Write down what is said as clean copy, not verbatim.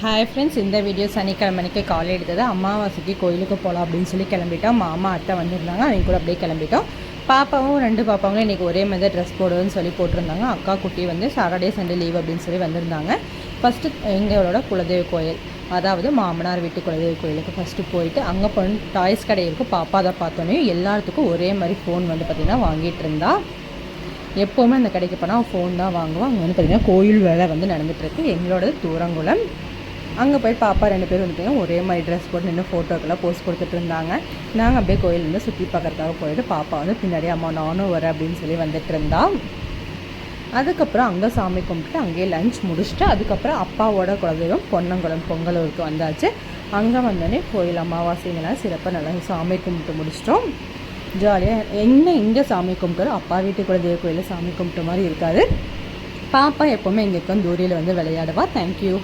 Hi friends, இந்த video சனிக்கிழமைக்கு காலை எடுத்தது. அமாவாசைக்கு கோயிலுக்கு போகலாம் அப்படின்னு சொல்லி கிளம்பிட்டோம். மாமா அத்தை வந்திருந்தாங்க, அவங்க கூட அப்படியே கிளம்பிட்டோம். பாப்பாவும் ரெண்டு பாப்பாங்களும் இன்றைக்கி ஒரே மாதிரி தான் ட்ரெஸ் போடுன்னு சொல்லி போட்டிருந்தாங்க. அக்கா குட்டி வந்து சாட்டர்டே சண்டே லீவ் அப்படின்னு சொல்லி வந்திருந்தாங்க. ஃபஸ்ட்டு எங்களோட குலதெய்வ கோயில், அதாவது மாமனார் வீட்டு குலதெய்வ கோயிலுக்கு ஃபஸ்ட்டு போயிட்டு அங்கே போய் டாய்ஸ் கடை இருக்குது. பாப்பா அதை பார்த்தோன்னே எல்லாத்துக்கும் ஒரே மாதிரி ஃபோன் வந்து பார்த்திங்கன்னா வாங்கிட்டு இருந்தா. எப்போவுமே அந்த கடைக்கு போனால் ஃபோன் தான் வாங்குவோம். அங்கே வந்து பார்த்திங்கன்னா கோயில் வேலை வந்து நடந்துகிட்ருக்கு. எங்களோடது தூரங்குளம். அங்கே போய் பாப்பா ரெண்டு பேரும் வந்துட்டு ஒரே மாதிரி ட்ரெஸ் போட்டு நின்று ஃபோட்டோக்கெல்லாம் போஸ்ட் கொடுத்துட்டு இருந்தாங்க. நாங்கள் அப்படியே கோயில் வந்து சுற்றி பார்க்கறதுக்காக போயிட்டு பாப்பா வந்து பின்னாடி அம்மா நானும் வரேன் அப்படின்னு சொல்லி வந்துட்டு இருந்தா. அதுக்கப்புறம் அங்கே சாமி கும்பிட்டு அங்கேயே லஞ்ச் முடிச்சுட்டு அதுக்கப்புறம் அப்பாவோட குலதெய்வம் பொன்னங்குளம் பொங்கலூருக்கு வந்தாச்சு. அங்கே வந்தோடனே கோயில் அமாவாசைங்கெல்லாம் சிறப்பாக நல்லா சாமி கும்பிட்டு முடிச்சிட்டோம். ஜாலியாக இங்கே சாமி கும்பிட்டு அப்பா வீட்டு குலதெய்வ கோயிலில் சாமி கும்பிட்ட மாதிரி இருக்காது. பாப்பா எப்போவுமே இங்கே தூரியில் வந்து விளையாடுவா. தேங்க்யூ.